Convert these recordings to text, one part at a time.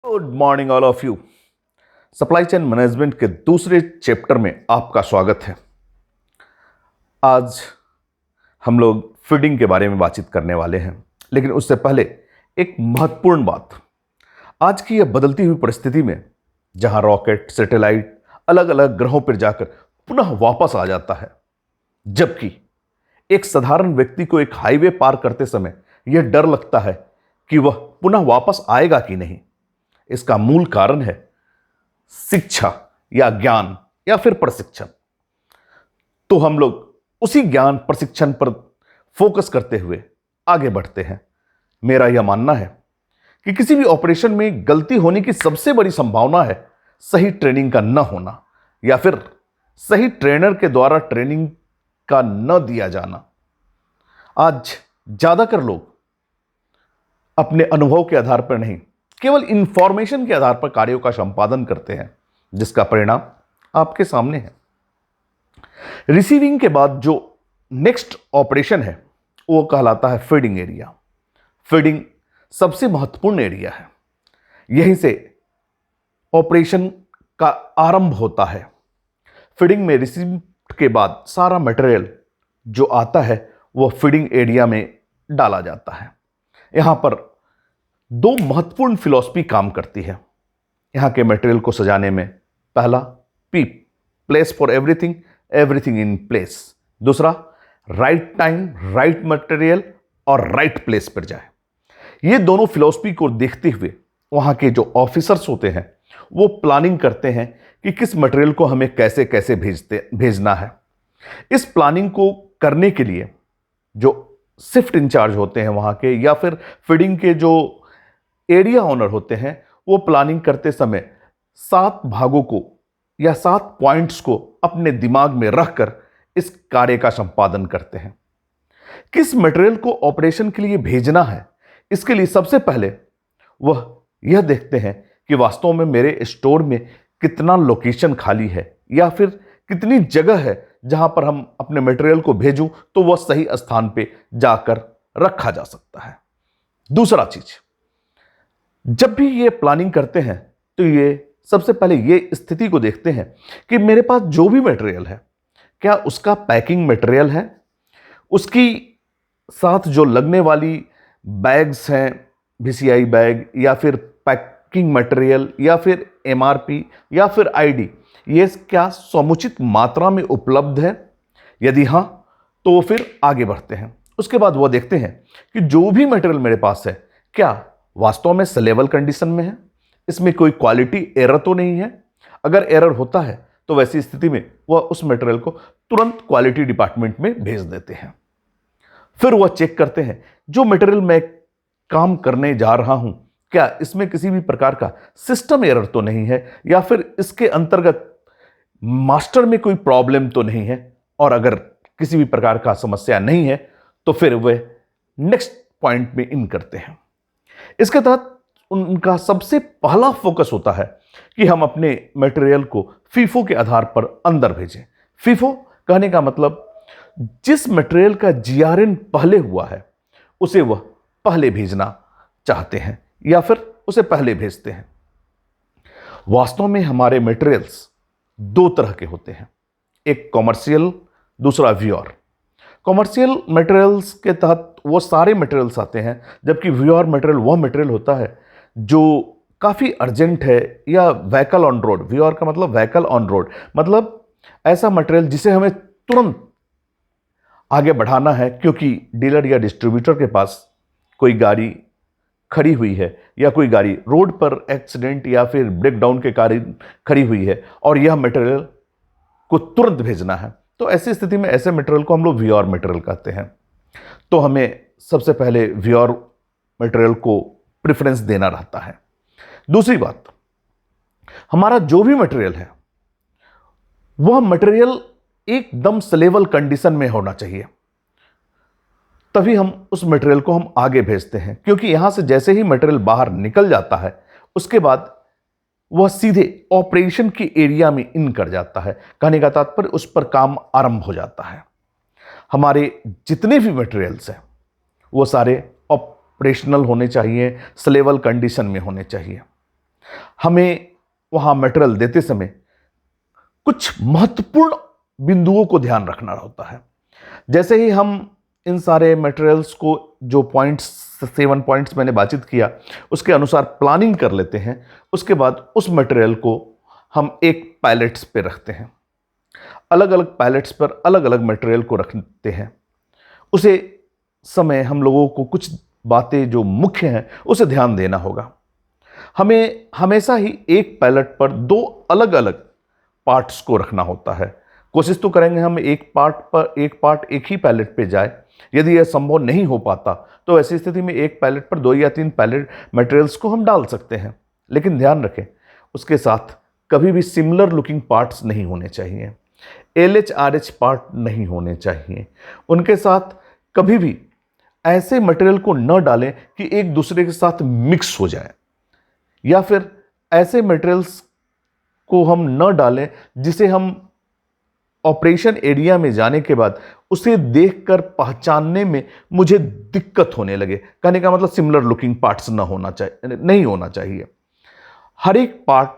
Good morning all of you. Supply chain management के दूसरे chapter में आपका स्वागत है। आज हम लोग फीडिंग के बारे में बातचीत करने वाले हैं, लेकिन उससे पहले एक महत्वपूर्ण बात। आज की यह बदलती हुई परिस्थिति में जहां रॉकेट, सैटेलाइट अलग अलग ग्रहों पर जाकर पुनः वापस आ जाता है, जबकि एक साधारण व्यक्ति को एक हाईवे पार करते समय यह डर लगता है कि वह पुनः वापस आएगा कि नहीं। इसका मूल कारण है शिक्षा या ज्ञान या फिर प्रशिक्षण। तो हम लोग उसी ज्ञान प्रशिक्षण पर फोकस करते हुए आगे बढ़ते हैं। मेरा यह मानना है कि किसी भी ऑपरेशन में गलती होने की सबसे बड़ी संभावना है सही ट्रेनिंग का न होना या फिर सही ट्रेनर के द्वारा ट्रेनिंग का न दिया जाना। आज ज्यादातर लोग अपने अनुभव के आधार पर नहीं, केवल इंफॉर्मेशन के आधार पर कार्यों का संपादन करते हैं, जिसका परिणाम आपके सामने है। रिसीविंग के बाद जो नेक्स्ट ऑपरेशन है वो कहलाता है फीडिंग एरिया। फीडिंग सबसे महत्वपूर्ण एरिया है। यहीं से ऑपरेशन का आरंभ होता है। फीडिंग में रिसीव के बाद सारा मटेरियल जो आता है वह फीडिंग एरिया में डाला जाता है। यहां पर दो महत्वपूर्ण फिलॉसफी काम करती है यहां के मटेरियल को सजाने में। पहला, P, place for everything, everything in place. दूसरा, राइट टाइम, राइट मटेरियल और राइट प्लेस पर जाए। ये दोनों फिलॉसफी को देखते हुए वहां के जो ऑफिसर्स होते हैं वो प्लानिंग करते हैं कि किस मटेरियल को हमें कैसे कैसे भेजना है। इस प्लानिंग को करने के लिए जो शिफ्ट इंचार्ज होते हैं वहां के या फिर फीडिंग के जो एरिया ओनर होते हैं वो प्लानिंग करते समय 7 भागों को या 7 पॉइंट्स को अपने दिमाग में रखकर इस कार्य का संपादन करते हैं। किस मटेरियल को ऑपरेशन के लिए भेजना है, इसके लिए सबसे पहले वह यह देखते हैं कि वास्तव में मेरे स्टोर में कितना लोकेशन खाली है या फिर कितनी जगह है जहां पर हम अपने मटेरियल को भेजूं तो वह सही स्थान पे जाकर रखा जा सकता है। दूसरा चीज, जब भी ये प्लानिंग करते हैं तो ये सबसे पहले ये स्थिति को देखते हैं कि मेरे पास जो भी मटेरियल है क्या उसका पैकिंग मटेरियल है, उसकी साथ जो लगने वाली बैग्स हैं, VCI बैग या फिर पैकिंग मटेरियल या फिर MRP या फिर ID, ये क्या समुचित मात्रा में उपलब्ध है। यदि हां तो फिर आगे बढ़ते हैं। उसके बाद वह देखते हैं कि जो भी मटेरियल मेरे पास है क्या वास्तव में सेलेबल कंडीशन में है, इसमें कोई क्वालिटी एरर तो नहीं है। अगर एरर होता है तो वैसी स्थिति में वह उस मटेरियल को तुरंत क्वालिटी डिपार्टमेंट में भेज देते हैं। फिर वह चेक करते हैं जो मटेरियल मैं काम करने जा रहा हूं क्या इसमें किसी भी प्रकार का सिस्टम एरर तो नहीं है या फिर इसके अंतर्गत मास्टर में कोई प्रॉब्लम तो नहीं है। और अगर किसी भी प्रकार का समस्या नहीं है तो फिर वे नेक्स्ट पॉइंट में इन करते हैं। इसके तहत उनका सबसे पहला फोकस होता है कि हम अपने मटेरियल को फीफो के आधार पर अंदर भेजें। फीफो कहने का मतलब जिस मटेरियल का GRN पहले हुआ है उसे वह पहले भेजना चाहते हैं या फिर उसे पहले भेजते हैं। वास्तव में हमारे मटेरियल्स 2 तरह के होते हैं, एक कॉमर्शियल, दूसरा व्यूअर। कॉमर्शियल मटेरियल्स के तहत वो सारे मटेरियल्स आते हैं, जबकि व्यूअर मटेरियल वह मटेरियल होता है जो काफ़ी अर्जेंट है या व्हीकल ऑन रोड। व्यूअर का मतलब व्हीकल ऑन रोड, मतलब ऐसा मटेरियल जिसे हमें तुरंत आगे बढ़ाना है क्योंकि डीलर या डिस्ट्रीब्यूटर के पास कोई गाड़ी खड़ी हुई है या कोई गाड़ी रोड पर एक्सीडेंट या फिर ब्रेकडाउन के कारण खड़ी हुई है और यह मटेरियल को तुरंत भेजना है। तो ऐसी स्थिति में ऐसे मटेरियल को हम लोग व्यूअर मटेरियल कहते हैं। तो हमें सबसे पहले व्यूअर मटेरियल को प्रेफरेंस देना रहता है। दूसरी बात, हमारा जो भी मटेरियल है वह मटेरियल एकदम सेलेबल कंडीशन में होना चाहिए, तभी हम उस मटेरियल को हम आगे भेजते हैं। क्योंकि यहां से जैसे ही मटेरियल बाहर निकल जाता है उसके बाद वह सीधे ऑपरेशन के एरिया में इन कर जाता है। कहने का तात्पर्य उस पर काम आरंभ हो जाता है। हमारे जितने भी मटेरियल्स हैं वो सारे ऑपरेशनल होने चाहिए, सेलेबल कंडीशन में होने चाहिए। हमें वहाँ मटेरियल देते समय कुछ महत्वपूर्ण बिंदुओं को ध्यान रखना होता है। जैसे ही हम इन सारे मटेरियल्स को, जो पॉइंट्स 7 पॉइंट्स मैंने बातचीत किया, उसके अनुसार प्लानिंग कर लेते हैं, उसके बाद उस मटेरियल को हम एक पैलेट्स पे रखते हैं, अलग अलग पैलेट्स पर अलग अलग मटेरियल को रखते हैं। उसे समय हम लोगों को कुछ बातें जो मुख्य हैं उसे ध्यान देना होगा। हमें हमेशा ही एक पैलेट पर 2 अलग अलग पार्ट्स को रखना होता है। कोशिश तो करेंगे हम एक पार्ट एक ही पैलेट पे जाए। यदि यह संभव नहीं हो पाता तो ऐसी स्थिति में एक पैलेट पर 2 या 3 पैलेट मटेरियल्स को हम डाल सकते हैं, लेकिन ध्यान रखें उसके साथ कभी भी सिमिलर लुकिंग पार्ट्स नहीं होने चाहिए, LHRH पार्ट नहीं होने चाहिए। उनके साथ कभी भी ऐसे मटेरियल को न डालें कि एक दूसरे के साथ मिक्स हो जाए, या फिर ऐसे मटेरियल्स को हम न डालें जिसे हम ऑपरेशन एरिया में जाने के बाद उसे देखकर पहचानने में मुझे दिक्कत होने लगे। कहने का मतलब सिमिलर लुकिंग पार्ट्स नहीं होना चाहिए। हर एक पार्ट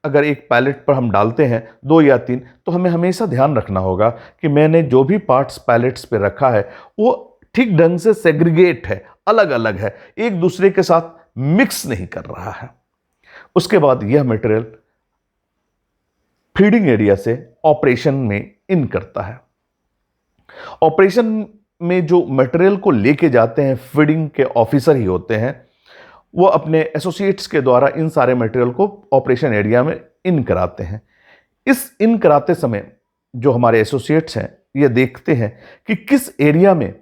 अगर एक पैलेट पर हम डालते हैं 2 या 3, तो हमें हमेशा ध्यान रखना होगा कि मैंने जो भी पार्ट्स पैलेट्स पे रखा है वो ठीक ढंग से सेग्रीगेट है, अलग अलग है, एक दूसरे के साथ मिक्स नहीं कर रहा है। उसके बाद यह मटेरियल फीडिंग एरिया से ऑपरेशन में इन करता है। ऑपरेशन में जो मटेरियल को लेके जाते हैं फीडिंग के ऑफिसर ही होते हैं, वो अपने एसोसिएट्स के द्वारा इन सारे मटेरियल को ऑपरेशन एरिया में इन कराते हैं। इस इन कराते समय जो हमारे एसोसिएट्स हैं ये देखते हैं कि किस एरिया में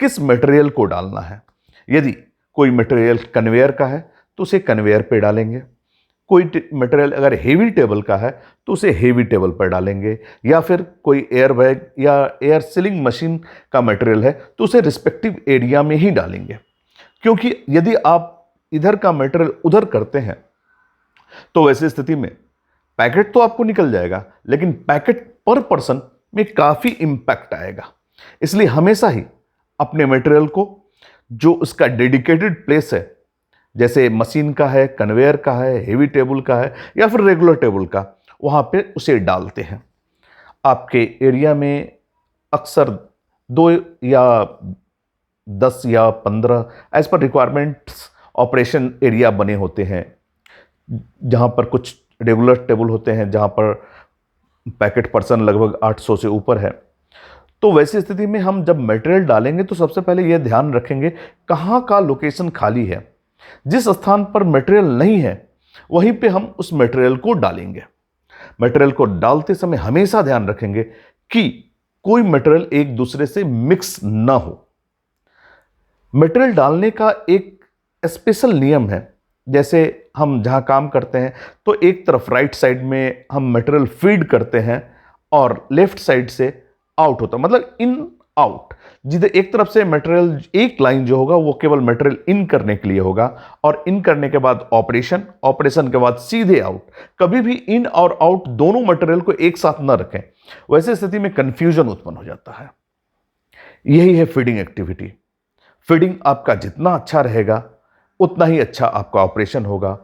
किस मटेरियल को डालना है। यदि कोई मटेरियल कन्वेयर का है तो उसे कन्वेयर पे डालेंगे, कोई मटेरियल अगर हेवी टेबल का है तो उसे हेवी टेबल पर डालेंगे, या फिर कोई एयर बैग या एयर सीलिंग मशीन का मटेरियल है तो उसे रिस्पेक्टिव एरिया में ही डालेंगे। क्योंकि यदि आप इधर का मटेरियल उधर करते हैं तो वैसी स्थिति में पैकेट तो आपको निकल जाएगा, लेकिन पैकेट पर पर्सन में काफ़ी इम्पैक्ट आएगा। इसलिए हमेशा ही अपने मटेरियल को जो उसका डेडिकेटेड प्लेस है, जैसे मशीन का है, कन्वेयर का है, हेवी टेबल का है या फिर रेगुलर टेबल का, वहाँ पे उसे डालते हैं। आपके एरिया में अक्सर 2 या 10 या 15 as per requirements operation area बने होते हैं, जहाँ पर कुछ रेगुलर टेबल होते हैं जहाँ पर पैकेट पर्सन लगभग 800 से ऊपर है। तो वैसी स्थिति में हम जब मटेरियल डालेंगे तो सबसे पहले यह ध्यान रखेंगे कहाँ का लोकेशन खाली है। जिस स्थान पर मटेरियल नहीं है वहीं पे हम उस मटेरियल को डालेंगे। मटेरियल को डालते समय हमेशा ध्यान रखेंगे कि कोई मटेरियल एक दूसरे से मिक्स ना हो। मटेरियल डालने का एक स्पेशल नियम है। जैसे हम जहां काम करते हैं तो एक तरफ राइट साइड में हम मटेरियल फीड करते हैं और लेफ्ट साइड से आउट होता है, मतलब इन आउट। जिधर एक तरफ से मटेरियल, एक लाइन जो होगा वो केवल मटेरियल इन करने के लिए होगा, और इन करने के बाद ऑपरेशन के बाद सीधे आउट। कभी भी इन और आउट दोनों मटेरियल को एक साथ न रखें, वैसे स्थिति में कंफ्यूजन उत्पन्न हो जाता है। यही है फीडिंग एक्टिविटी। फीडिंग आपका जितना अच्छा रहेगा उतना ही अच्छा आपका ऑपरेशन होगा,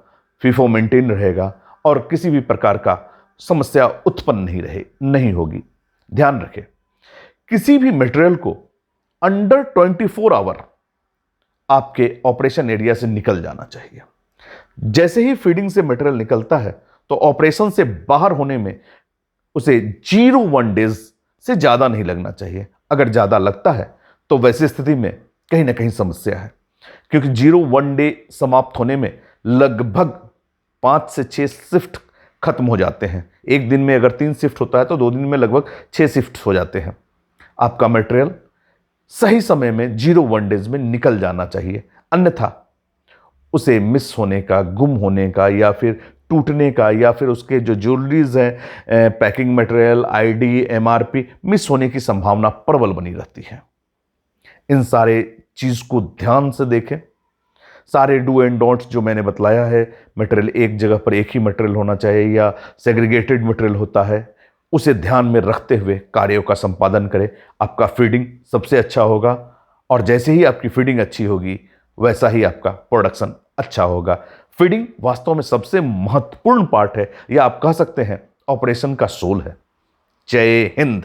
फीफो मेंटेन रहेगा और किसी भी प्रकार का समस्या उत्पन्न नहीं होगी। ध्यान रखें, किसी भी मटेरियल को अंडर 24 आवर आपके ऑपरेशन एरिया से निकल जाना चाहिए। जैसे ही फीडिंग से मटेरियल निकलता है तो ऑपरेशन से बाहर होने में उसे 0-1 डेज से ज्यादा नहीं लगना चाहिए। अगर ज्यादा लगता है तो वैसी स्थिति में कहीं ना कहीं समस्या है, क्योंकि 0-1 डे समाप्त होने में लगभग 5 से 6 शिफ्ट खत्म हो जाते हैं। एक दिन में अगर 3 शिफ्ट होता है तो 2 दिन में लगभग 6 शिफ्ट हो जाते हैं। आपका मटेरियल सही समय में 0-1 डेज में निकल जाना चाहिए, अन्यथा उसे मिस होने का, गुम होने का या फिर टूटने का, या फिर उसके जो ज्वेलरीज हैं, packing material, ID, MRP miss होने की संभावना प्रबल बनी रहती है। इन सारे चीज को ध्यान से देखें। सारे डू एंड डोंट्स जो मैंने बतलाया है, मटेरियल एक जगह पर एक ही मटेरियल होना चाहिए या सेग्रीगेटेड मटेरियल होता है, उसे ध्यान में रखते हुए कार्यों का संपादन करें। आपका फीडिंग सबसे अच्छा होगा, और जैसे ही आपकी फीडिंग अच्छी होगी वैसा ही आपका प्रोडक्शन अच्छा होगा। फीडिंग वास्तव में सबसे महत्वपूर्ण पार्ट है, या आप कह सकते हैं ऑपरेशन का सोल है। जय हिंद।